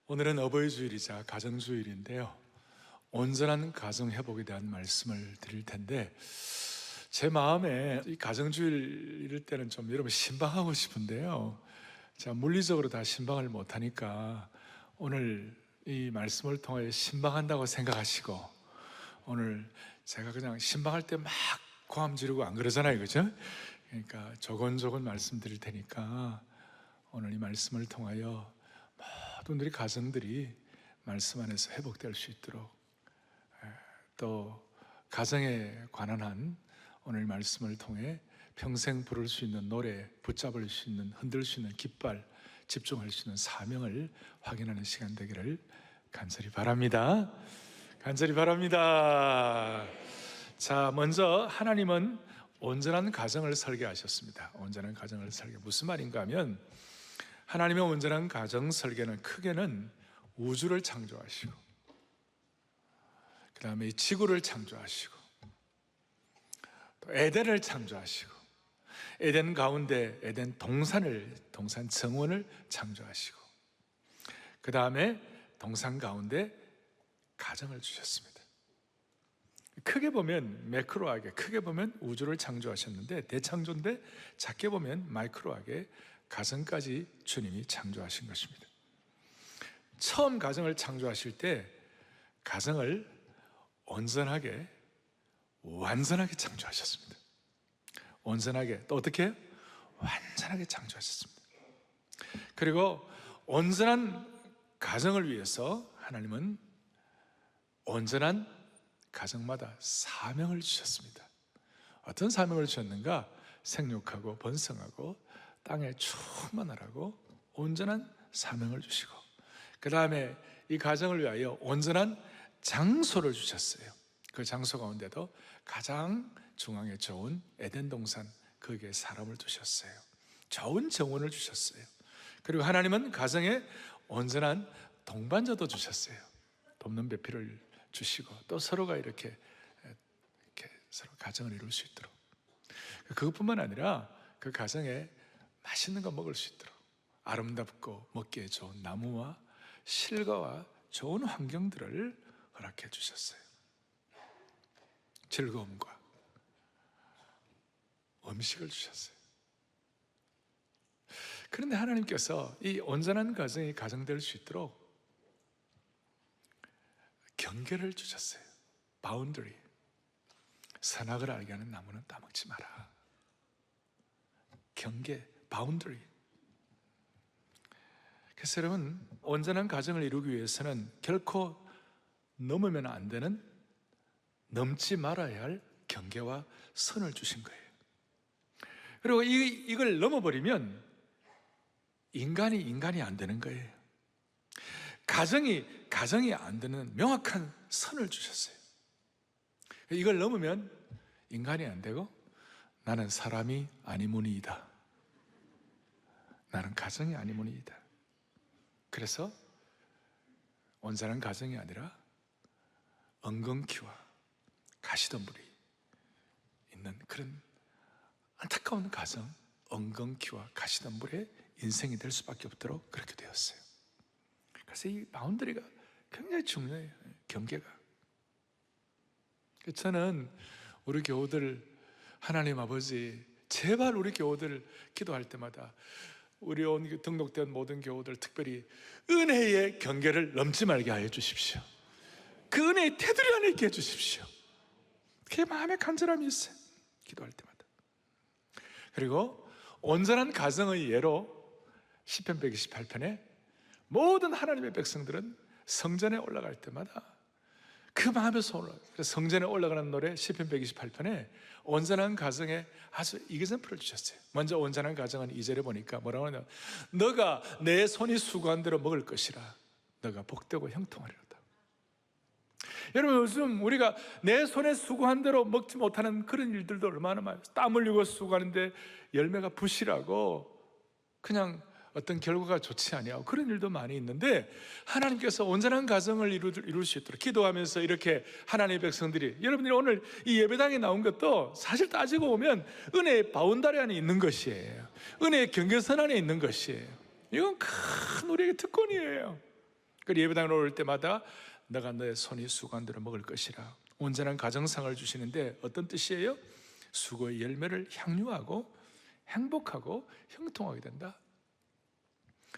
오늘은 어버이 주일이자 가정주일인데요. 온전한 가정 회복에 대한 말씀을 드릴 텐데, 제 마음에 이 가정주일 이럴 때는 좀 여러분 신방하고 싶은데요. 자, 물리적으로 다 신방을 못하니까 오늘 이 말씀을 통해 신방한다고 생각하시고, 오늘 제가 그냥 신방할 때 막 고함 지르고 안 그러잖아요, 그죠? 그러니까 조곤조곤 말씀드릴 테니까 오늘 이 말씀을 통하여 모든 우리 가정들이 말씀 안에서 회복될 수 있도록, 또 가정에 관한 한 오늘 말씀을 통해 평생 부를 수 있는 노래, 붙잡을 수 있는, 흔들 수 있는 깃발, 집중할 수 있는 사명을 확인하는 시간 되기를 간절히 바랍니다. 간절히 바랍니다. 자, 먼저 하나님은 온전한 가정을 설계하셨습니다. 온전한 가정을 설계. 무슨 말인가 하면, 하나님의 온전한 가정 설계는 크게는 우주를 창조하시고, 그 다음에 이 지구를 창조하시고, 또 에덴을 창조하시고, 에덴 가운데 에덴 동산 정원을 창조하시고, 그 다음에 동산 가운데 가정을 주셨습니다. 크게 보면 매크로하게, 크게 보면 우주를 창조하셨는데, 대창조인데 작게 보면 마이크로하게 가정까지 주님이 창조하신 것입니다. 처음 가정을 창조하실 때 가정을 온전하게, 완전하게 창조하셨습니다. 온전하게, 또 어떻게 해요? 완전하게 창조하셨습니다. 그리고 온전한 가정을 위해서 하나님은 온전한 가정마다 사명을 주셨습니다. 어떤 사명을 주셨는가? 생육하고 번성하고 땅에 충만하라고 온전한 사명을 주시고, 그 다음에 이 가정을 위하여 온전한 장소를 주셨어요. 그 장소 가운데도 가장 중앙에 좋은 에덴 동산, 거기에 사람을 두셨어요. 좋은 정원을 주셨어요. 그리고 하나님은 가정에 온전한 동반자도 주셨어요. 돕는 배필을 주시고, 또 서로가 이렇게 서로 가정을 이룰 수 있도록, 그것뿐만 아니라 그 가정에 맛있는 거 먹을 수 있도록 아름답고 먹기에 좋은 나무와 실과와 좋은 환경들을 허락해 주셨어요. 즐거움과 음식을 주셨어요. 그런데 하나님께서 이 온전한 가정이 가정될 수 있도록 경계를 주셨어요. 바운더리. 선악을 알게 하는 나무는 따먹지 마라. 경계, 바운더리. 그래서 여러분, 온전한 가정을 이루기 위해서는 결코 넘으면 안 되는, 넘지 말아야 할 경계와 선을 주신 거예요. 그리고 이걸 넘어버리면 인간이 안 되는 거예요. 가정이 안 되는 명확한 선을 주셨어요. 이걸 넘으면 인간이 안 되고, 나는 사람이 아니무니이다. 나는 가정이 아니무니이다. 그래서 온전한 가정이 아니라 엉겅퀴와 가시덤불이 있는 그런 안타까운 가정, 엉겅퀴와 가시덤불의 인생이 될 수밖에 없도록 그렇게 되었어요. 그래서 이 바운더리가 굉장히 중요해요. 경계가. 저는 우리 교우들, 하나님 아버지, 제발 우리 교우들 기도할 때마다 우리 등록된 모든 교우들 특별히 은혜의 경계를 넘지 말게 하여 주십시오. 그 은혜의 테두리 안에 있게 해주십시오. 그게 마음에 간절함이 있어요. 기도할 때마다. 그리고 온전한 가정의 예로 시편 128편에 모든 하나님의 백성들은 성전에 올라갈 때마다 그 마음에서 올라가요. 그래서 성전에 올라가는 노래 시편 128편에 온전한 가정에 아주 이그샘플을 주셨어요. 먼저 온전한 가정은 2절에 보니까 뭐라고 하냐면, 너가 내 손이 수고한 대로 먹을 것이라. 너가 복되고 형통하리로다. 여러분, 요즘 우리가 내 손에 수고한 대로 먹지 못하는 그런 일들도 얼마나 많아요. 땀 흘리고 수고하는데 열매가 부실하고 그냥 어떤 결과가 좋지 아니하고 그런 일도 많이 있는데, 하나님께서 온전한 가정을 이룰 수 있도록 기도하면서 이렇게 하나님의 백성들이, 여러분들이 오늘 이 예배당에 나온 것도 사실 따지고 보면 은혜의 바운다리 안에 있는 것이에요. 은혜의 경계선 안에 있는 것이에요. 이건 큰 우리에게 특권이에요. 그리고 예배당에 올 때마다 너가 너의 손이 수고한 대로 먹을 것이라. 온전한 가정상을 주시는데 어떤 뜻이에요? 수고의 열매를 향유하고 행복하고 형통하게 된다.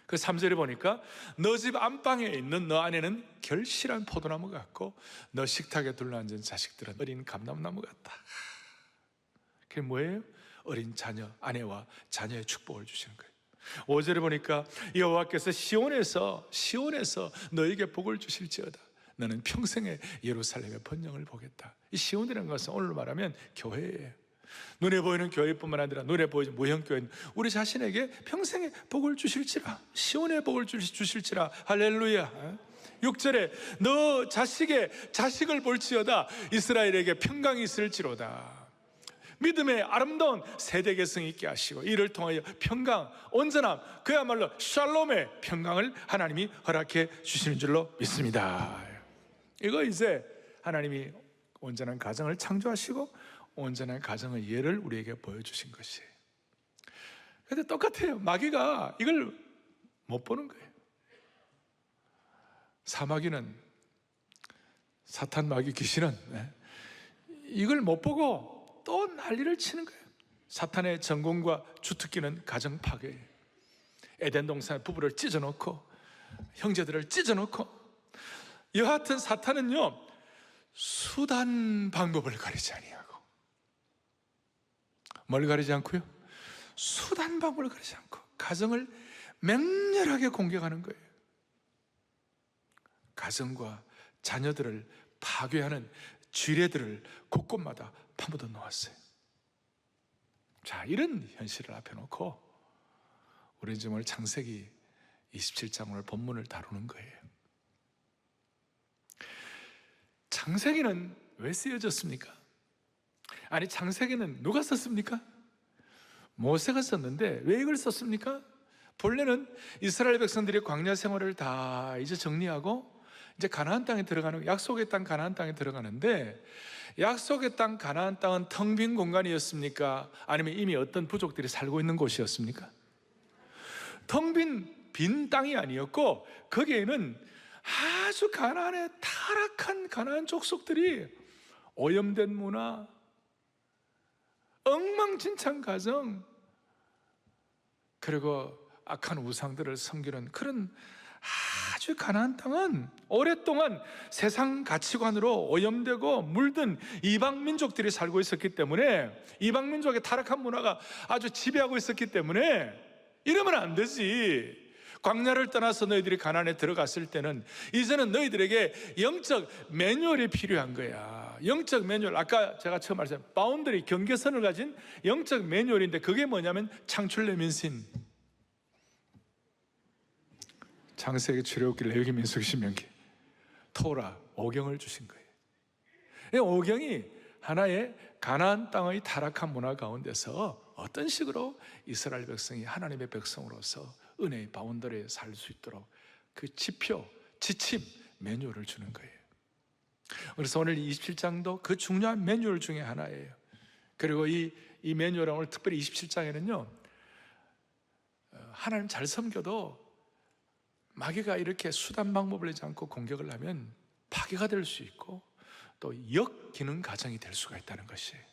그 3절에 보니까 너 집 안방에 있는 너 안에는 결실한 포도나무 같고 너 식탁에 둘러앉은 자식들은 어린 감람나무 같다. 그게 뭐예요? 어린 자녀, 아내와 자녀의 축복을 주시는 거예요. 5절에 보니까 여호와께서 시온에서 너에게 복을 주실지어다. 너는 평생에 예루살렘의 번영을 보겠다. 이 시온이라는 것은 오늘로 말하면 교회예요. 눈에 보이는 교회뿐만 아니라 눈에 보이는 모형교회는 우리 자신에게 평생에 복을 주실지라, 시온의 복을 주실지라. 할렐루야. 6절에 너 자식을 볼지어다. 이스라엘에게 평강이 있을지로다. 믿음의 아름다운 세대 개성이 있게 하시고 이를 통하여 평강, 온전함, 그야말로 샬롬의 평강을 하나님이 허락해 주시는 줄로 믿습니다. 이거 이제 하나님이 온전한 가정을 창조하시고 온전한 가정의 예를 우리에게 보여주신 것이에요. 그런데 똑같아요. 마귀가 이걸 못 보는 거예요. 사마귀는, 사탄, 마귀, 귀신은 이걸 못 보고 또 난리를 치는 거예요. 사탄의 전공과 주특기는 가정 파괴예요. 에덴 동산에 부부를 찢어놓고 형제들을 찢어놓고, 여하튼 사탄은요 수단 방법을 가리지 아니하고, 뭘 가리지 않고요? 수단 방법을 가리지 않고 가정을 맹렬하게 공격하는 거예요. 가정과 자녀들을 파괴하는 쥐레들을 곳곳마다 파묻어 놓았어요. 자, 이런 현실을 앞에 놓고 우리는 지금 오늘 창세기 27장 오늘 본문을 다루는 거예요. 창세기는 왜 쓰여졌습니까? 아니, 창세기는 누가 썼습니까? 모세가 썼는데 왜 이걸 썼습니까? 본래는 이스라엘 백성들이 광야 생활을 다 이제 정리하고 이제 가나안 땅에 들어가는, 약속의 땅 가나안 땅에 들어가는데, 약속의 땅 가나안 땅은 텅 빈 공간이었습니까? 아니면 이미 어떤 부족들이 살고 있는 곳이었습니까? 텅 빈 땅이 아니었고, 거기에는 아주 가나안의 타락한 가나안 족속들이 오염된 문화, 엉망진창 가정, 그리고 악한 우상들을 섬기는 그런 아주 가나안 땅은 오랫동안 세상 가치관으로 오염되고 물든 이방 민족들이 살고 있었기 때문에, 이방 민족의 타락한 문화가 아주 지배하고 있었기 때문에 이러면 안 되지. 광야를 떠나서 너희들이 가나안에 들어갔을 때는 이제는 너희들에게 영적 매뉴얼이 필요한 거야. 영적 매뉴얼, 아까 제가 처음 말했잖아요. 바운더리, 경계선을 가진 영적 매뉴얼인데, 그게 뭐냐면 창출내 민신, 창세기, 출애굽기, 레위기, 민수기, 신명기, 토라, 오경을 주신 거예요. 이 오경이 하나의 가나안 땅의 타락한 문화 가운데서 어떤 식으로 이스라엘 백성이 하나님의 백성으로서 은혜의 바운더리에 살 수 있도록 그 지표, 지침, 매뉴얼을 주는 거예요. 그래서 오늘 27장도 그 중요한 매뉴얼 중에 하나예요. 그리고 이 매뉴얼은 오늘 특별히 27장에는요 하나님 잘 섬겨도 마귀가 이렇게 수단 방법을 내지 않고 공격을 하면 파괴가 될 수 있고 또 역기능 가정이 될 수가 있다는 것이에요.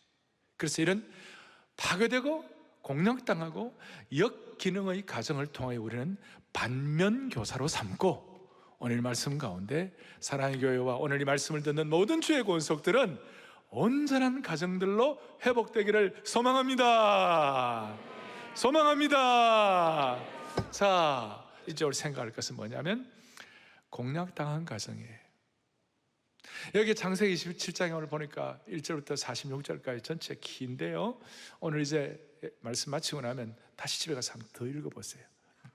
그래서 이런 파괴되고 공격당하고 역기능의 가정을 통해 우리는 반면교사로 삼고, 오늘 말씀 가운데 사랑의 교회와 오늘 이 말씀을 듣는 모든 주의 권속들은 온전한 가정들로 회복되기를 소망합니다. 소망합니다. 자, 이제 우리 생각할 것은 뭐냐면 공략당한 가정이에요. 여기 창세기 27장에 오늘 보니까 1절부터 46절까지 전체 긴데요, 오늘 이제 말씀 마치고 나면 다시 집에 가서 한번 더 읽어보세요.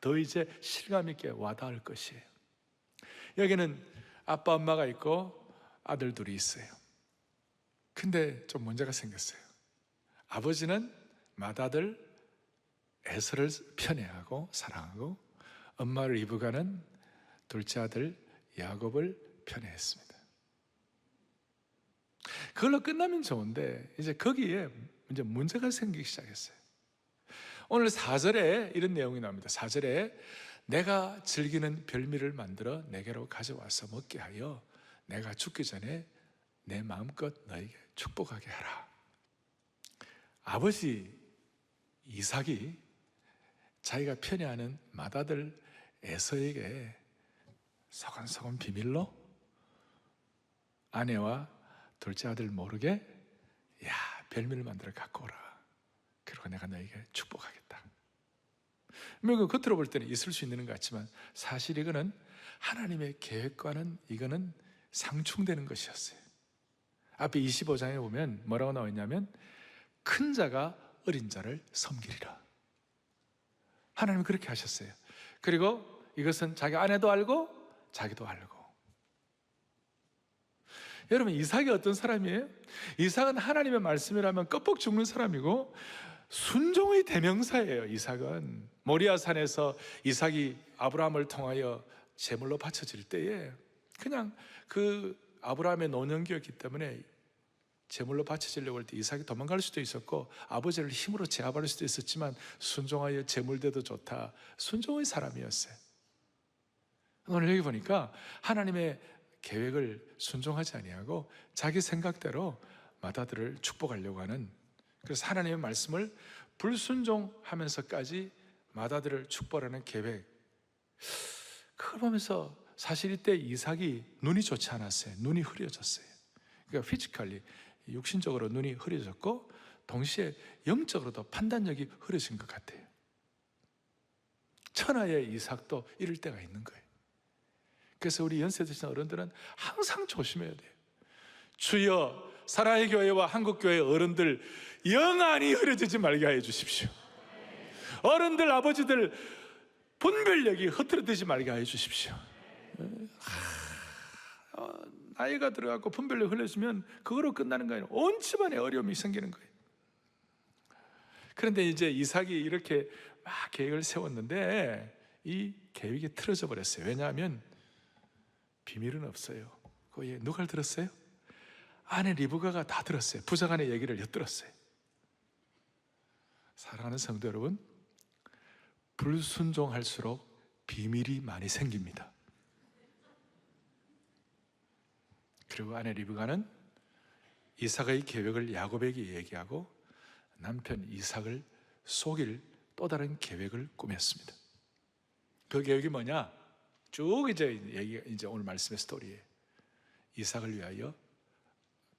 더 이제 실감 있게 와닿을 것이에요. 여기는 아빠 엄마가 있고 아들 둘이 있어요. 근데 좀 문제가 생겼어요. 아버지는 맏아들 에서를 편애하고 사랑하고, 엄마를 이브가는 둘째 아들 야곱을 편애했습니다. 그걸로 끝나면 좋은데 이제 거기에 이제 문제가 생기기 시작했어요. 오늘 4절에 이런 내용이 나옵니다. 4절에 내가 즐기는 별미를 만들어 내게로 가져와서 먹게 하여 내가 죽기 전에 내 마음껏 너에게 축복하게 하라. 아버지 이삭이 자기가 편애하는 맏아들 에서에게 소곤소곤 비밀로 아내와 둘째 아들 모르게 야, 별미를 만들어 갖고 오라. 그리고 내가 너에게 축복하겠다. 뭐 겉으로 볼 때는 있을 수 있는 것 같지만 사실 이거는 하나님의 계획과는 이거는 상충되는 것이었어요. 앞에 25장에 보면 뭐라고 나와 있냐면 큰 자가 어린 자를 섬기리라. 하나님은 그렇게 하셨어요. 그리고 이것은 자기 아내도 알고 자기도 알고. 여러분, 이삭이 어떤 사람이에요? 이삭은 하나님의 말씀이라면 껍벅 죽는 사람이고 순종의 대명사예요. 이삭은 모리아산에서 이삭이 아브라함을 통하여 제물로 바쳐질 때에 그냥 그 아브라함의 노년기였기 때문에 제물로 바쳐지려고 할 때 이삭이 도망갈 수도 있었고 아버지를 힘으로 제압할 수도 있었지만 순종하여 제물대도 좋다. 순종의 사람이었어요. 오늘 여기 보니까 하나님의 계획을 순종하지 아니하고 자기 생각대로 맏아들을 축복하려고 하는, 그래서 하나님의 말씀을 불순종하면서까지 맏아들을 축복하는 계획, 그걸 보면서 사실 이때 이삭이 눈이 좋지 않았어요. 눈이 흐려졌어요. 그러니까 피지컬리 육신적으로 눈이 흐려졌고 동시에 영적으로도 판단력이 흐려진 것 같아요. 천하의 이삭도 이럴 때가 있는 거예요. 그래서 우리 연세 드신 어른들은 항상 조심해야 돼요. 주여 사랑의 교회와 한국교회 어른들 영안이 흐려지지 말게 하여 주십시오. 어른들 아버지들 분별력이 흐트러지지 말게 하여 주십시오. 나이가 들어가고 분별력이 흘러지면 그거로 끝나는 거예요. 온 집안에 어려움이 생기는 거예요. 그런데 이제 이삭이 이렇게 막 계획을 세웠는데 이 계획이 틀어져 버렸어요. 왜냐하면 비밀은 없어요. 거기에 누가 들었어요? 아내 리브가가 다 들었어요. 부자간의 얘기를 엿들었어요. 사랑하는 성도 여러분, 불순종할수록 비밀이 많이 생깁니다. 그리고 아내 리브가는 이삭의 계획을 야곱에게 얘기하고 남편 이삭을 속일 또 다른 계획을 꾸몄습니다. 그 계획이 뭐냐? 쭉 이제 오늘 말씀의 스토리예요. 이삭을 위하여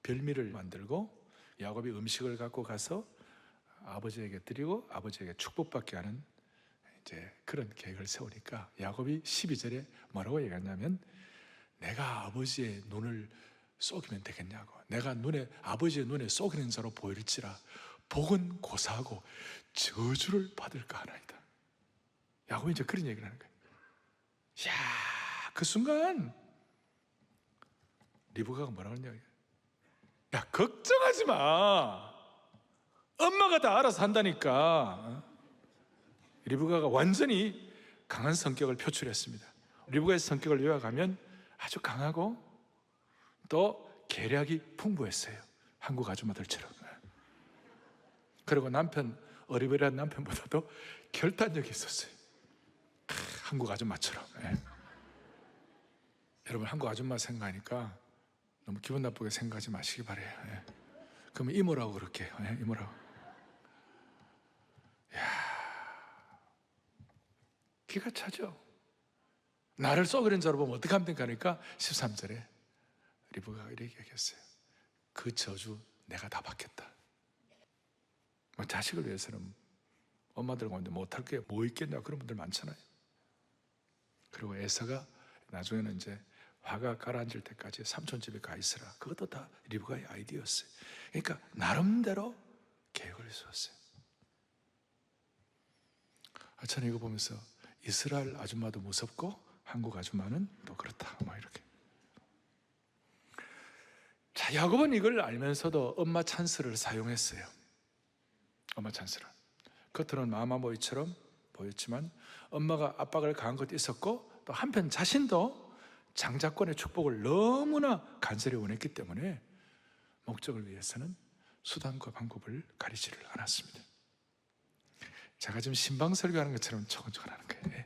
별미를 만들고 야곱이 음식을 갖고 가서 아버지에게 드리고 아버지에게 축복받게 하는 이제 그런 계획을 세우니까 야곱이 12절에 뭐라고 얘기하냐면 내가 아버지의 눈을 쏘기면 되겠냐고. 내가 아버지의 눈에 쏘기는 자로 보일지라 복은 고사하고 저주를 받을까 하나이다. 야곱이 이제 그런 얘기를 하는 거예요. 이야, 그 순간 리브가가 뭐라고 하냐? 야, 걱정하지 마. 엄마가 다 알아서 한다니까. 리브가가 완전히 강한 성격을 표출했습니다. 리브가의 성격을 요약하면 아주 강하고 또 계략이 풍부했어요. 한국 아줌마들처럼. 그리고 어리버리한 남편보다도 결단력이 있었어요. 한국 아줌마처럼. 여러분, 한국 아줌마 생각하니까 너무 기분 나쁘게 생각하지 마시기 바래요. 그러면 이모라고 그렇게 이모라고. 기가 차죠. 나를 쏘그린 자로 보면 어떡하면 됩니까? 그러니까 13절에 리브가가 이렇게 얘기했어요. 그 저주 내가 다 받겠다. 자식을 위해서는 엄마들 가운데 못할 게 뭐 있겠냐, 그런 분들 많잖아요. 그리고 에서가 나중에는 이제 화가 가라앉을 때까지 삼촌 집에 가 있으라. 그것도 다 리브가의 아이디어였어요. 그러니까 나름대로 계획을 세웠어요. 저는 이거 보면서 이스라엘 아줌마도 무섭고 한국 아줌마는 또 그렇다, 뭐 이렇게. 자, 야곱은 이걸 알면서도 엄마 찬스를 사용했어요. 엄마 찬스를. 겉으로는 마마보이처럼 보였지만 엄마가 압박을 가한 것도 있었고 또 한편 자신도 장자권의 축복을 너무나 간절히 원했기 때문에 목적을 위해서는 수단과 방법을 가리지를 않았습니다. 제가 지금 신방 설교하는 것처럼 초건초건하는 거예요.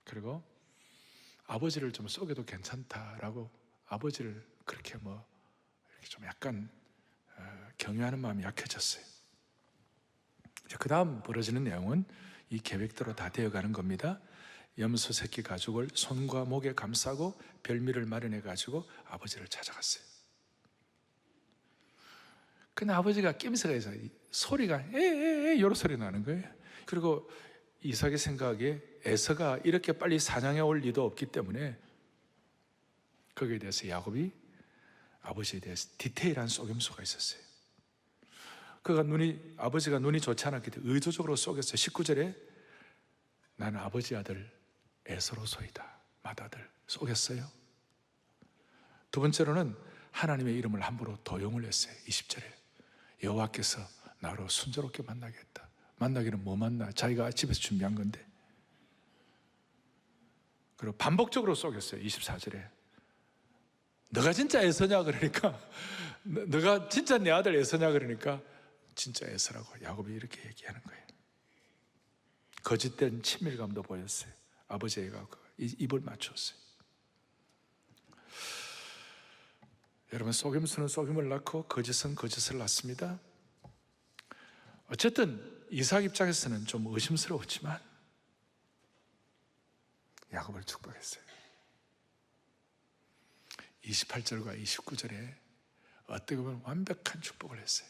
그리고 아버지를 좀 속여도 괜찮다라고 아버지를 그렇게 이렇게 좀 약간 경외하는 마음이 약해졌어요. 그 다음 벌어지는 내용은 이 계획대로 다 되어가는 겁니다. 염소 새끼 가죽을 손과 목에 감싸고 별미를 마련해 가지고 아버지를 찾아갔어요. 근데 아버지가 낌새가 있어요. 소리가 에에에 이런 소리 나는 거예요. 그리고 이삭의 생각에 에서가 이렇게 빨리 사냥해 올 리도 없기 때문에 거기에 대해서 야곱이 아버지에 대해서 디테일한 속임수가 있었어요. 아버지가 눈이 좋지 않았기 때문에 의도적으로 속였어요. 19절에 나는 아버지 아들 에서로소이다. 맏아들 속였어요. 두 번째로는 하나님의 이름을 함부로 도용을 했어요. 20절에 여호와께서 나로 순조롭게 만나겠다. 만나기는 뭐 만나? 자기가 집에서 준비한 건데. 그리고 반복적으로 속였어요. 24절에 너가 진짜 에서냐 그러니까 너가 진짜 내 아들 에서냐 그러니까 진짜 에서라고 야곱이 이렇게 얘기하는 거예요. 거짓된 친밀감도 보였어요. 아버지가 입을 맞췄어요. 여러분, 속임수는 속임을 낳고 거짓은 거짓을 낳습니다. 어쨌든 이삭 입장에서는 좀 의심스러웠지만 야곱을 축복했어요. 28절과 29절에 어떻게 보면 완벽한 축복을 했어요.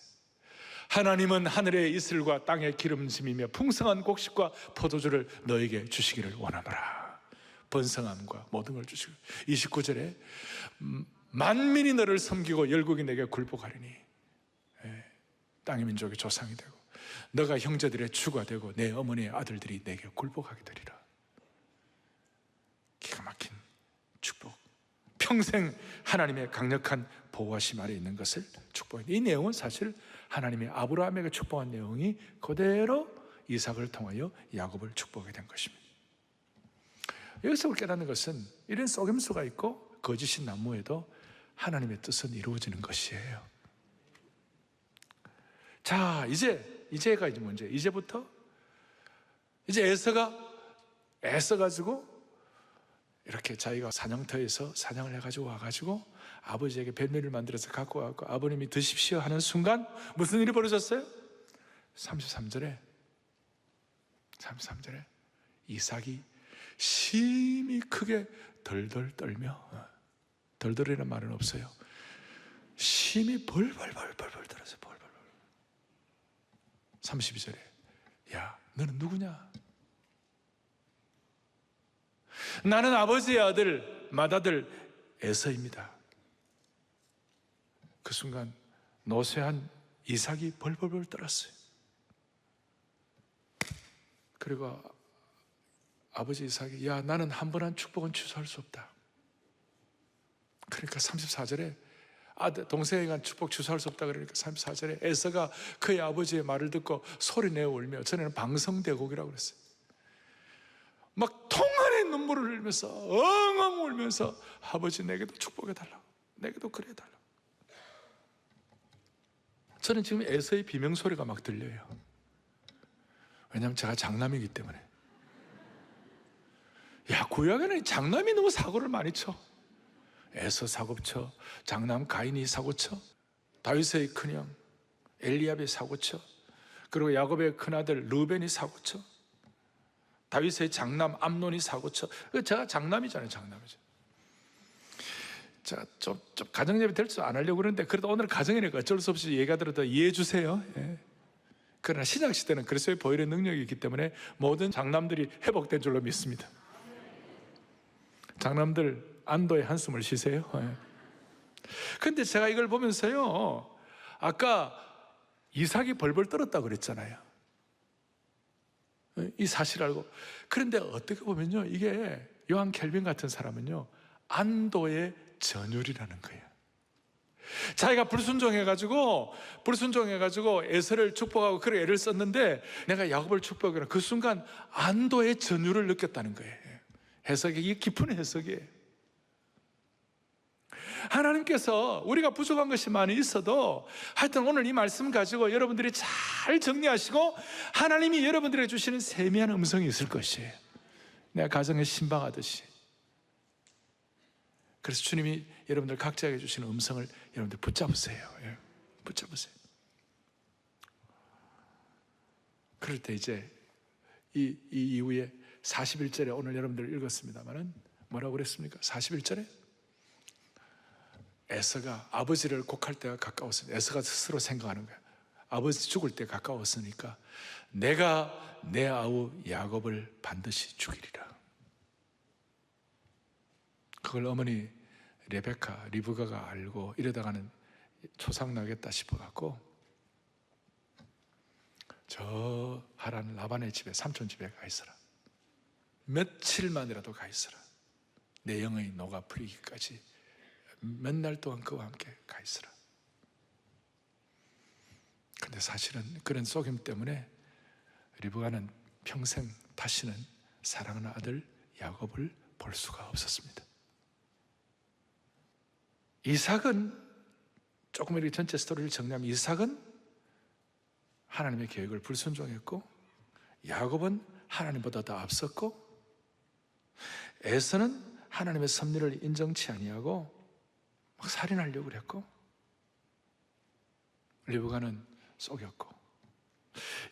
하나님은 하늘의 이슬과 땅의 기름짐이며 풍성한 곡식과 포도주를 너에게 주시기를 원하노라. 번성함과 모든 걸 주시고 29절에 만민이 너를 섬기고 열국이 내게 굴복하리니 땅의 민족의 조상이 되고 너가 형제들의 주가 되고 내 어머니의 아들들이 내게 굴복하게 되리라. 기가 막힌 축복, 평생 하나님의 강력한 보호하심 아래 있는 것을 축복합니다. 이 내용은 사실 하나님이 아브라함에게 축복한 내용이 그대로 이삭을 통하여 야곱을 축복하게 된 것입니다. 여기서 깨닫는 것은 이런 속임수가 있고 거짓인 난무에도 하나님의 뜻은 이루어지는 것이에요. 자, 이제가 이제 문제. 이제부터 이제 에서가 애써가지고 이렇게 자기가 사냥터에서 사냥을 해가지고 와가지고 아버지에게 별미를 만들어서 갖고 와서 아버님이 드십시오 하는 순간 무슨 일이 벌어졌어요? 33절에 이삭이 심히 크게 덜덜 떨며, 덜덜이라는 말은 없어요. 심히 벌벌 떨어서 벌벌. 32절에 야, 너는 누구냐? 나는 아버지의 아들 맏아들 에서입니다. 그 순간 노쇠한 이삭이 벌벌 떨었어요. 그리고 아버지 이삭이 야, 나는 한 번 한 축복은 취소할 수 없다. 그러니까 34절에 동생에게 한 축복 취소할 수 없다 그러니까 34절에 에서가 그의 아버지의 말을 듣고 소리내어 울며, 전에는 방성대곡이라고 그랬어요. 막 통안에 눈물을 흘리면서 엉엉 울면서 아버지 내게도 축복해달라고, 내게도 그래달라고. 저는 지금 에서의 비명소리가 막 들려요. 왜냐하면 제가 장남이기 때문에. 야, 구약에는 장남이 너무 사고를 많이 쳐. 에서 사고쳐, 장남 가인이 사고쳐, 다윗의 큰형 엘리압이 사고쳐, 그리고 야곱의 큰아들 르벤이 사고쳐, 다윗의 장남 암논이 사고쳐. 제가 장남이잖아요. 장남이죠. 자, 좀 가정예배 될 줄 안 하려고 그러는데 그래도 오늘 가정이니까 어쩔 수 없이 얘기하더라도 이해해 주세요. 예. 그러나 신약시대는 그리스도의 보혈의 능력이 있기 때문에 모든 장남들이 회복된 줄로 믿습니다. 장남들 안도의 한숨을 쉬세요. 그런데 제가 이걸 보면서요, 아까 이삭이 벌벌 떨었다고 그랬잖아요. 이 사실 알고. 그런데 어떻게 보면요, 이게 요한 켈빈 같은 사람은요, 안도의 전율이라는 거예요. 자기가 불순종해가지고 에서를 축복하고 그런 애를 썼는데 내가 야곱을 축복하는 그 순간 안도의 전율을 느꼈다는 거예요. 해석이, 이게 깊은 해석이에요. 하나님께서 우리가 부족한 것이 많이 있어도 하여튼 오늘 이 말씀 가지고 여러분들이 잘 정리하시고 하나님이 여러분들에게 주시는 세미한 음성이 있을 것이에요. 내가 가정에 신방하듯이. 그래서 주님이 여러분들 각자에게 주시는 음성을 여러분들 붙잡으세요. 예, 붙잡으세요. 그럴 때 이제 이 이후에 41절에 오늘 여러분들 읽었습니다만은 뭐라고 그랬습니까? 41절에 에서가 아버지를 곡할 때가 가까웠습니다. 에서가 스스로 생각하는 거야. 아버지 죽을 때 가까웠으니까 내가 내 아우 야곱을 반드시 죽이리라. 그걸 어머니 레베카, 리브가가 알고 이러다가는 초상나겠다 싶어갖고 저 하란 라반의 집에, 삼촌 집에 가 있어라. 며칠만이라도 가 있어라. 내 영의 노가 풀리기까지 몇 날 동안 그와 함께 가 있어라. 근데 사실은 그런 속임 때문에 리브가는 평생 다시는 사랑하는 아들 야곱을 볼 수가 없었습니다. 이삭은, 조금 이렇게 전체 스토리를 정리하면, 이삭은 하나님의 계획을 불순종했고 야곱은 하나님보다 더 앞섰고 에서는 하나님의 섭리를 인정치 아니하고 막 살인하려고 그랬고 리브가는 속였고.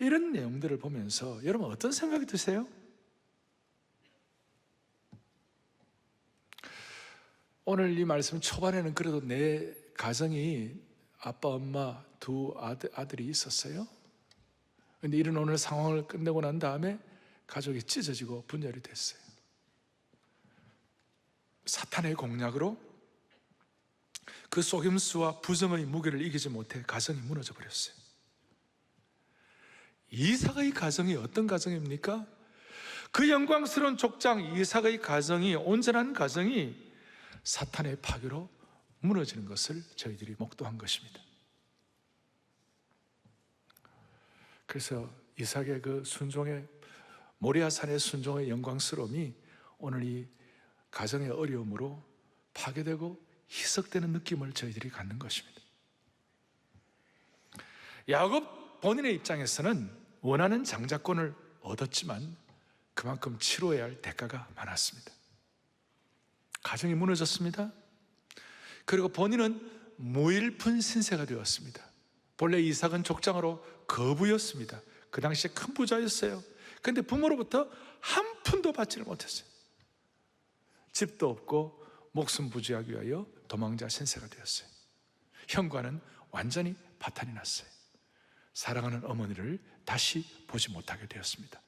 이런 내용들을 보면서 여러분 어떤 생각이 드세요? 오늘 이 말씀 초반에는 그래도 내 가정이 아빠 엄마 두 아들이 있었어요. 그런데 이런 오늘 상황을 끝내고 난 다음에 가족이 찢어지고 분열이 됐어요. 사탄의 공략으로 그 속임수와 부정의 무게를 이기지 못해 가정이 무너져 버렸어요. 이삭의 가정이 어떤 가정입니까? 그 영광스러운 족장 이삭의 가정이, 온전한 가정이 사탄의 파괴로 무너지는 것을 저희들이 목도한 것입니다. 그래서 이삭의 그 순종의, 모리아산의 순종의 영광스러움이 오늘 이 가정의 어려움으로 파괴되고 희석되는 느낌을 저희들이 갖는 것입니다. 야곱 본인의 입장에서는 원하는 장자권을 얻었지만 그만큼 치러야 할 대가가 많았습니다. 가정이 무너졌습니다. 그리고 본인은 무일푼 신세가 되었습니다. 본래 이삭은 족장으로 거부였습니다. 그 당시에 큰 부자였어요. 그런데 부모로부터 한 푼도 받지를 못했어요. 집도 없고 목숨 부지하기 위하여 도망자 신세가 되었어요. 형과는 완전히 파탄이 났어요. 사랑하는 어머니를 다시 보지 못하게 되었습니다.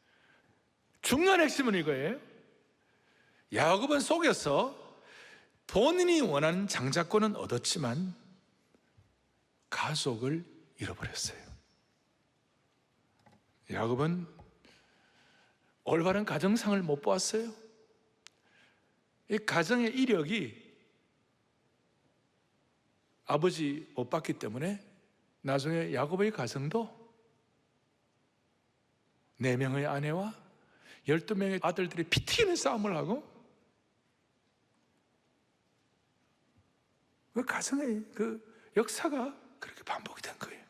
중요한 핵심은 이거예요. 야곱은 속여서 본인이 원하는 장자권은 얻었지만 가족을 잃어버렸어요. 야곱은 올바른 가정상을 못 보았어요. 이 가정의 이력이 아버지 못 봤기 때문에 나중에 야곱의 가정도 4명의 아내와 12명의 아들들이 피 튀기는 싸움을 하고 그 가정의 그 역사가 그렇게 반복이 된 거예요.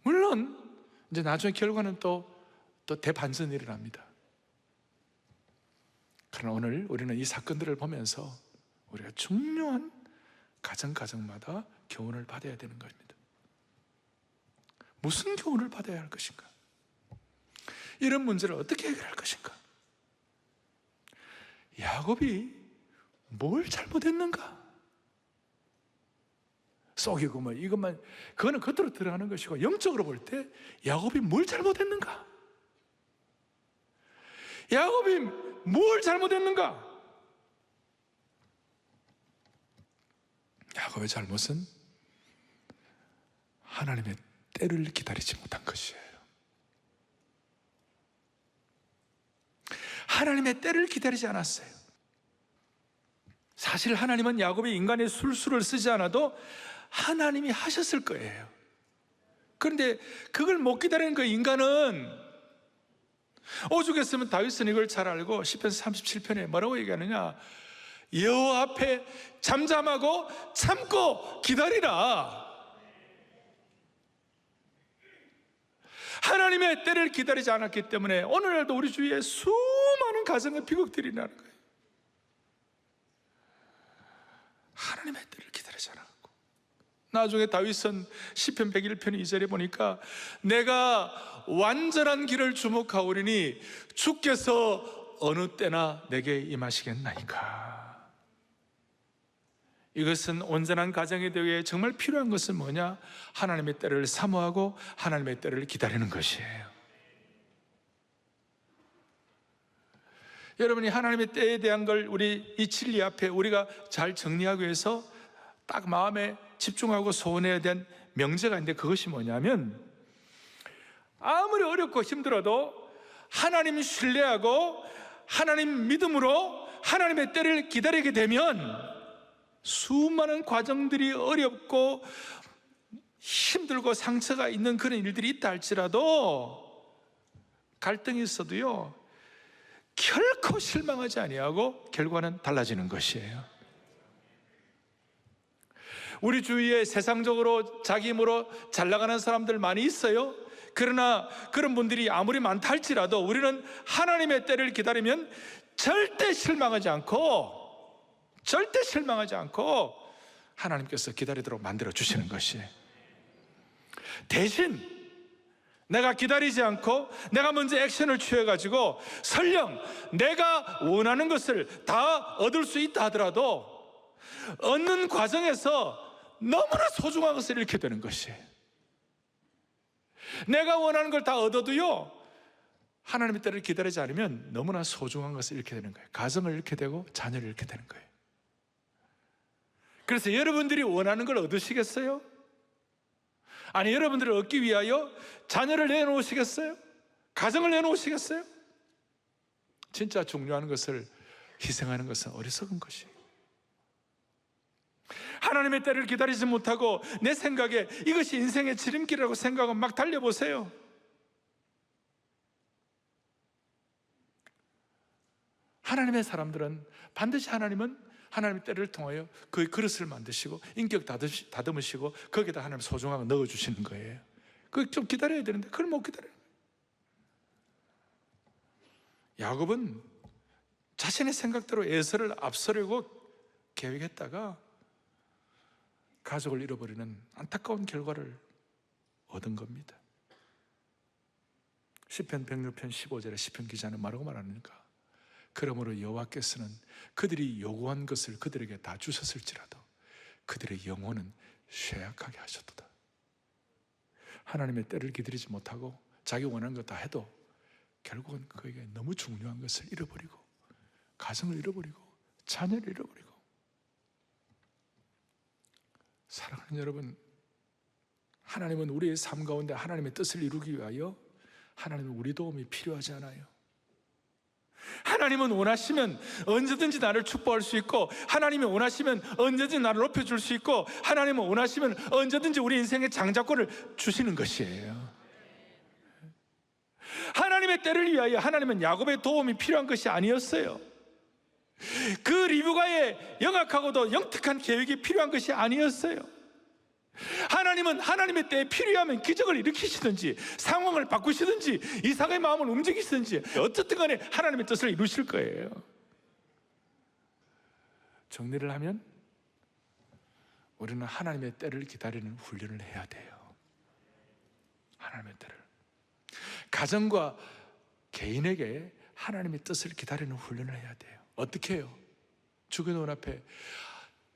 물론 이제 나중에 결과는 또 대반전이 일어납니다. 그러나 오늘 우리는 이 사건들을 보면서 우리가 중요한 가정마다 교훈을 받아야 되는 것입니다. 무슨 교훈을 받아야 할 것인가? 이런 문제를 어떻게 해결할 것인가? 야곱이 뭘 잘못했는가? 속이고 뭐 이것만, 그거는 겉으로 들어가는 것이고 영적으로 볼 때 야곱이 뭘 잘못했는가? 야곱이 뭘 잘못했는가? 야곱의 잘못은 하나님의 때를 기다리지 못한 것이에요. 하나님의 때를 기다리지 않았어요. 사실 하나님은 야곱이 인간의 술수를 쓰지 않아도 하나님이 하셨을 거예요. 그런데 그걸 못 기다리는 그 인간은, 오죽했으면 다윗은 이걸 잘 알고 시편 37편에 뭐라고 얘기하느냐, 여호와 앞에 잠잠하고 참고 기다리라. 하나님의 때를 기다리지 않았기 때문에 오늘날도 우리 주위에 수많은 가정의 비극들이 나는 거예요. 하나님의 때를 기다리지 않았고, 나중에 다윗은 시편 101편 2절에 보니까 내가 완전한 길을 주목하오리니 주께서 어느 때나 내게 임하시겠나이까. 이것은 온전한 가정에 대해 정말 필요한 것은 뭐냐? 하나님의 때를 사모하고 하나님의 때를 기다리는 것이에요. 여러분이 하나님의 때에 대한 걸 우리 이 진리 앞에 우리가 잘 정리하기 위해서 딱 마음에 집중하고 소원해야 된 명제가 있는데, 그것이 뭐냐면, 아무리 어렵고 힘들어도 하나님 신뢰하고 하나님 믿음으로 하나님의 때를 기다리게 되면 수많은 과정들이 어렵고 힘들고 상처가 있는 그런 일들이 있다 할지라도, 갈등이 있어도요 결코 실망하지 아니하고 결과는 달라지는 것이에요. 우리 주위에 세상적으로 자기 힘으로 잘 나가는 사람들 많이 있어요. 그러나 그런 분들이 아무리 많다 할지라도 우리는 하나님의 때를 기다리면 절대 실망하지 않고 하나님께서 기다리도록 만들어 주시는 것이에요. 대신 내가 기다리지 않고 내가 먼저 액션을 취해가지고 설령 내가 원하는 것을 다 얻을 수 있다 하더라도 얻는 과정에서 너무나 소중한 것을 잃게 되는 것이에요. 내가 원하는 걸 다 얻어도요, 하나님의 때를 기다리지 않으면 너무나 소중한 것을 잃게 되는 거예요. 가정을 잃게 되고 자녀를 잃게 되는 거예요. 그래서 여러분들이 원하는 걸 얻으시겠어요? 아니, 여러분들을 얻기 위하여 자녀를 내놓으시겠어요? 가정을 내놓으시겠어요? 진짜 중요한 것을 희생하는 것은 어리석은 것이에요. 하나님의 때를 기다리지 못하고 내 생각에 이것이 인생의 지름길이라고 생각하고 막 달려보세요. 하나님의 사람들은 반드시 하나님의 때를 통하여 그 그릇을 만드시고 인격 다듬으시고 거기에다 하나님 소중한 거 넣어주시는 거예요. 그걸 좀 기다려야 되는데 그걸 못 기다려요. 야곱은 자신의 생각대로 에서를 앞서려고 계획했다가 가족을 잃어버리는 안타까운 결과를 얻은 겁니다. 시편 106편 15절에 시편 기자는 뭐라고 말합니까? 그러므로 여호와께서는 그들이 요구한 것을 그들에게 다 주셨을지라도 그들의 영혼은 쇠약하게 하셨도다. 하나님의 때를 기다리지 못하고 자기 원하는 거 다 해도 결국은 그에게 너무 중요한 것을 잃어버리고 가정을 잃어버리고 자녀를 잃어버리고. 사랑하는 여러분, 하나님은 우리의 삶 가운데 하나님의 뜻을 이루기 위하여 하나님은 우리 도움이 필요하지 않아요. 하나님은 원하시면 언제든지 나를 축복할 수 있고, 하나님이 원하시면 언제든지 나를 높여줄 수 있고, 하나님은 원하시면 언제든지 우리 인생의 장자권을 주시는 것이에요. 하나님의 때를 위하여 하나님은 야곱의 도움이 필요한 것이 아니었어요. 그 리브가의 영악하고도 영특한 계획이 필요한 것이 아니었어요. 하나님은 하나님의 때에 필요하면 기적을 일으키시든지 상황을 바꾸시든지 이삭의 마음을 움직이시든지 어쨌든 간에 하나님의 뜻을 이루실 거예요. 정리를 하면 우리는 하나님의 때를 기다리는 훈련을 해야 돼요. 하나님의 때를. 가정과 개인에게 하나님의 뜻을 기다리는 훈련을 해야 돼요. 어떻게 해요? 주의 눈 앞에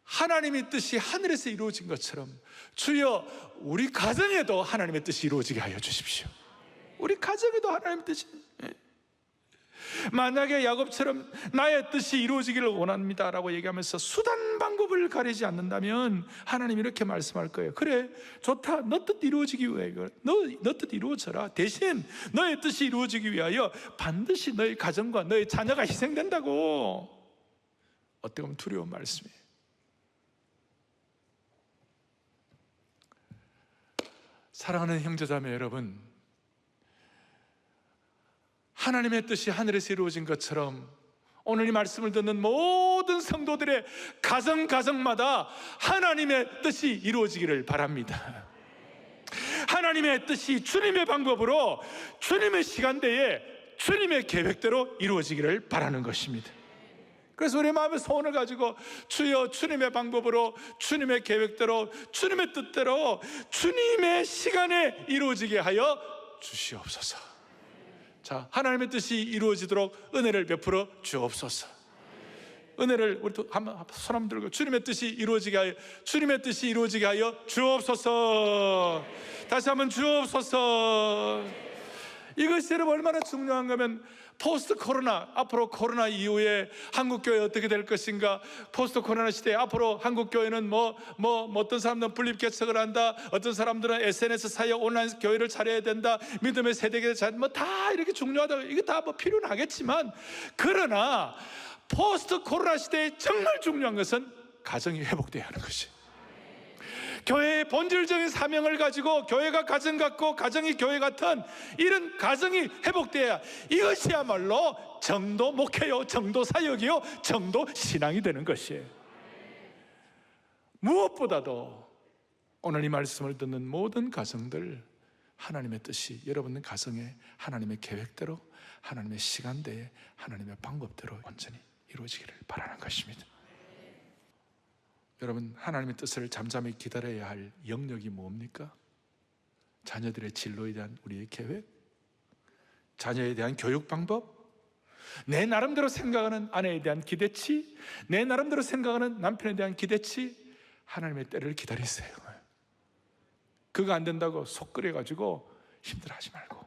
하나님의 뜻이 하늘에서 이루어진 것처럼 주여 우리 가정에도 하나님의 뜻이 이루어지게 하여 주십시오. 우리 가정에도 하나님의 뜻이. 만약에 야곱처럼 나의 뜻이 이루어지기를 원합니다 라고 얘기하면서 수단 방법을 가리지 않는다면 하나님 이렇게 말씀할 거예요. 그래, 좋다. 너 뜻 이루어지기 위하여 너 뜻 이루어져라. 대신 너의 뜻이 이루어지기 위하여 반드시 너의 가정과 너의 자녀가 희생된다고. 어떻게 보면 두려운 말씀이에요. 사랑하는 형제자매 여러분, 하나님의 뜻이 하늘에서 이루어진 것처럼 오늘 이 말씀을 듣는 모든 성도들의 가정마다 하나님의 뜻이 이루어지기를 바랍니다. 하나님의 뜻이 주님의 방법으로 주님의 시간대에 주님의 계획대로 이루어지기를 바라는 것입니다. 그래서 우리 마음의 소원을 가지고 주여 주님의 방법으로 주님의 계획대로 주님의 뜻대로 주님의 시간에 이루어지게 하여 주시옵소서. 자, 하나님의 뜻이 이루어지도록 은혜를 베풀어 주옵소서. 은혜를 우리 또 한번 손 한번 들고 주님의 뜻이 이루어지게 하여 주님의 뜻이 이루어지게 하여 주옵소서. 다시 한번 주옵소서. 이것이 여러분 얼마나 중요한 거면 포스트 코로나, 앞으로 코로나 이후에 한국교회 어떻게 될 것인가, 포스트 코로나 시대에 앞으로 한국교회는 어떤 사람들은 분립개척을 한다, 어떤 사람들은 SNS 사이에 온라인 교회를 차려야 된다, 믿음의 세대교회 다 이렇게 중요하다. 이게 다 필요는 하겠지만, 그러나 포스트 코로나 시대에 정말 중요한 것은 가정이 회복되어야 하는 것이, 교회의 본질적인 사명을 가지고 교회가 가정 같고 가정이 교회 같은 이런 가정이 회복돼야 이것이야말로 정도 목회요, 정도 사역이요, 정도 신앙이 되는 것이에요. 무엇보다도 오늘 이 말씀을 듣는 모든 가정들, 하나님의 뜻이 여러분 가정에 하나님의 계획대로, 하나님의 시간대에, 하나님의 방법대로 온전히 이루어지기를 바라는 것입니다. 여러분, 하나님의 뜻을 잠잠히 기다려야 할 영역이 뭡니까? 자녀들의 진로에 대한 우리의 계획, 자녀에 대한 교육 방법, 내 나름대로 생각하는 아내에 대한 기대치, 내 나름대로 생각하는 남편에 대한 기대치. 하나님의 때를 기다리세요. 그거 안 된다고 속 끓여가지고 힘들어하지 말고.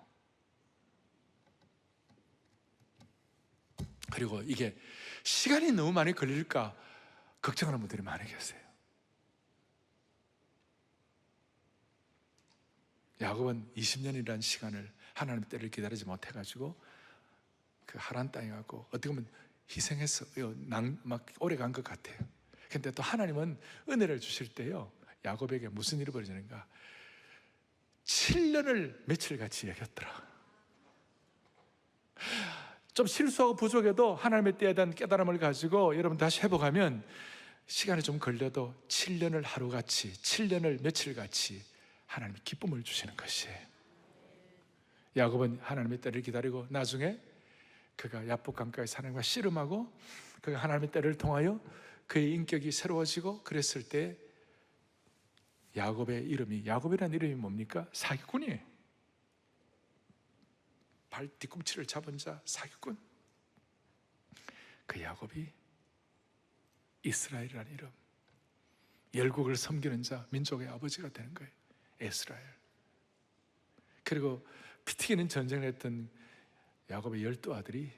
그리고 이게 시간이 너무 많이 걸릴까 걱정하는 분들이 많이 계세요. 야곱은 20년이라는 시간을 하나님의 때를 기다리지 못해가지고 그 하란 땅에 가고 어떻게 보면 희생해서 막 오래 간 것 같아요. 근데 또 하나님은 은혜를 주실 때요, 야곱에게 무슨 일이 벌어지는가, 7년을 며칠같이 여겼더라. 좀 실수하고 부족해도 하나님의 때에 대한 깨달음을 가지고 여러분 다시 회복하면 시간이 좀 걸려도 7년을 하루같이, 7년을 며칠같이 하나님이 기쁨을 주시는 것이에요. 야곱은 하나님의 때를 기다리고 나중에 그가 야복 강가에서 하나님과 씨름하고 그가 하나님의 때를 통하여 그의 인격이 새로워지고 그랬을 때 야곱의 이름이, 야곱이라는 이름이 뭡니까? 사기꾼이에요. 발 뒤꿈치를 잡은 자, 사기꾼. 그 야곱이 이스라엘이라는 이름, 열국을 섬기는 자, 민족의 아버지가 되는 거예요. 이스라엘. 그리고 피 튀기는 전쟁을 했던 야곱의 12아들이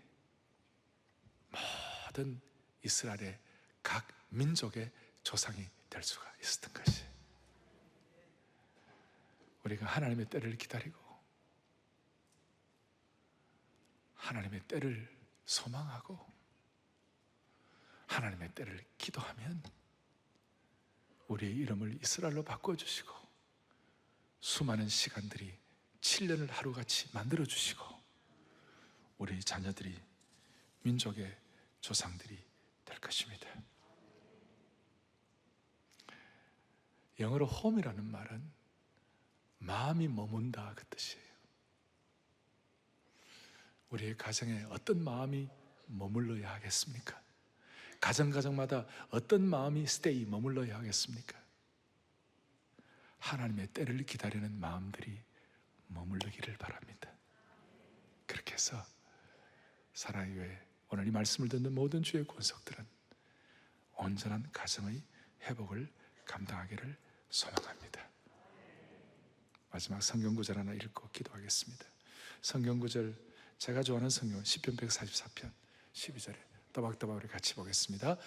모든 이스라엘의 각 민족의 조상이 될 수가 있었던 것이. 우리가 하나님의 때를 기다리고 하나님의 때를 소망하고 하나님의 때를 기도하면 우리의 이름을 이스라엘로 바꿔주시고 수많은 시간들이 7년을 하루같이 만들어주시고 우리 자녀들이 민족의 조상들이 될 것입니다. 영어로 home이라는 말은 마음이 머문다 그 뜻이에요. 우리의 가정에 어떤 마음이 머물러야 하겠습니까? 가정마다 어떤 마음이 stay 머물러야 하겠습니까? 하나님의 때를 기다리는 마음들이 머물러기를 바랍니다. 그렇게 해서 사랑의 교회, 오늘 이 말씀을 듣는 모든 주의 권속들은 온전한 가정의 회복을 감당하기를 소망합니다. 마지막 성경구절 하나 읽고 기도하겠습니다. 성경구절, 제가 좋아하는 성경은 시편 144편 12절에 또박또박 우리 같이 보겠습니다.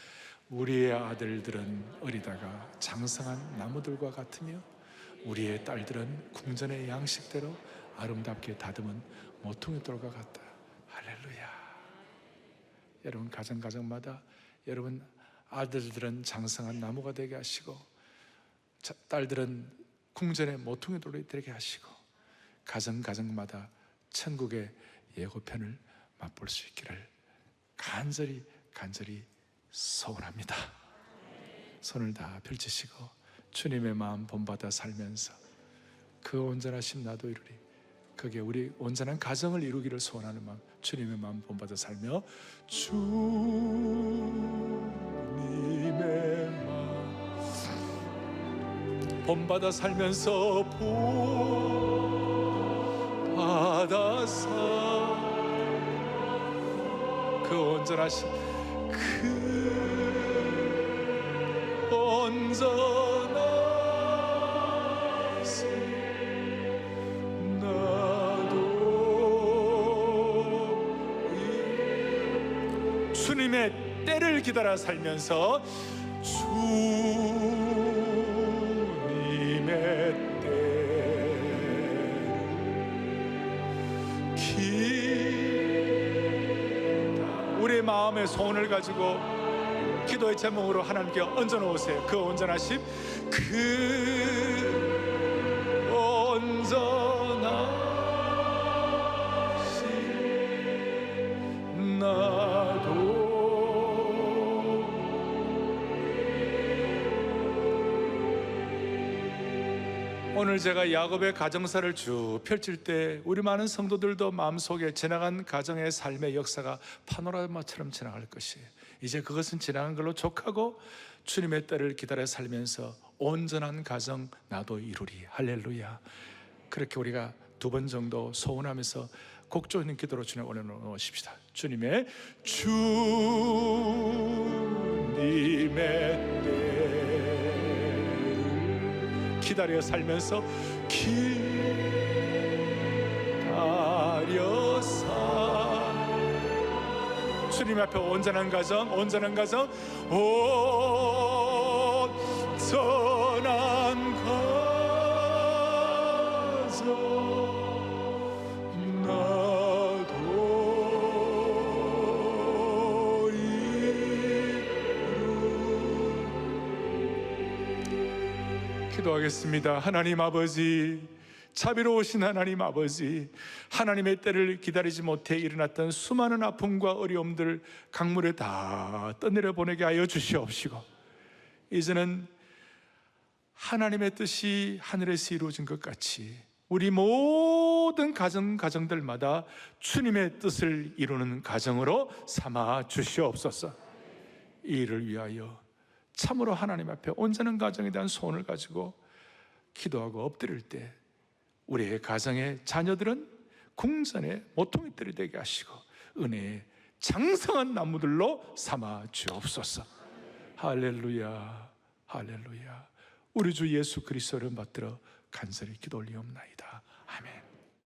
우리의 아들들은 어리다가 장성한 나무들과 같으며 우리의 딸들은 궁전의 양식대로 아름답게 다듬은 모퉁이 돌과 같다. 할렐루야. 여러분 가정마다 여러분 아들들은 장성한 나무가 되게 하시고 딸들은 궁전의 모퉁이 돌이 되게 하시고 가정마다 천국의 예고편을 맛볼 수 있기를 간절히 소원합니다. 손을 다 펼치시고 주님의 마음 본받아 살면서 그 온전하심 나도 이루리. 그게 우리 온전한 가정을 이루기를 소원하는 마음, 주님의 마음 본받아 살며 주님의 마음 본받아 살면서 본받아 살 그 온전하심, 그 온전하심 나도 주님의 때를 기다려 살면서 주님의 때를 우리의 마음의 소원을 가지고 기도의 제목으로 하나님께 얹어놓으세요. 그 온전하심, 그 온전하심 나도 오늘 제가 야곱의 가정사를 쭉 펼칠 때 우리 많은 성도들도 마음속에 지나간 가정의 삶의 역사가 파노라마처럼 지나갈 것이에요. 이제 그것은 지나간 걸로 족하고 주님의 때를 기다려 살면서 온전한 가정 나도 이루리. 할렐루야. 그렇게 우리가 2번 정도 소원하면서 곡조 있는 기도로 주님 올려놓으십시다. 주님의 때를 기다려 살면서 기다려 주님 앞에 온전한 가정, 온전한 가정, 온전한 가정 나도 이루 기도하겠습니다. 하나님 아버지, 자비로우신 하나님 아버지, 하나님의 때를 기다리지 못해 일어났던 수많은 아픔과 어려움들 강물에 다 떠내려 보내게 하여 주시옵시고, 이제는 하나님의 뜻이 하늘에서 이루어진 것 같이 우리 모든 가정들마다 주님의 뜻을 이루는 가정으로 삼아 주시옵소서. 이 일을 위하여 참으로 하나님 앞에 온전한 가정에 대한 소원을 가지고 기도하고 엎드릴 때 우리의 가정의 자녀들은 궁전의 모퉁이 뜰이 되게 하시고 은혜의 장성한 나무들로 삼아 주옵소서. 할렐루야, 할렐루야. 우리 주 예수 그리스도를 받들어 간절히 기도 올리옵나이다. 아멘.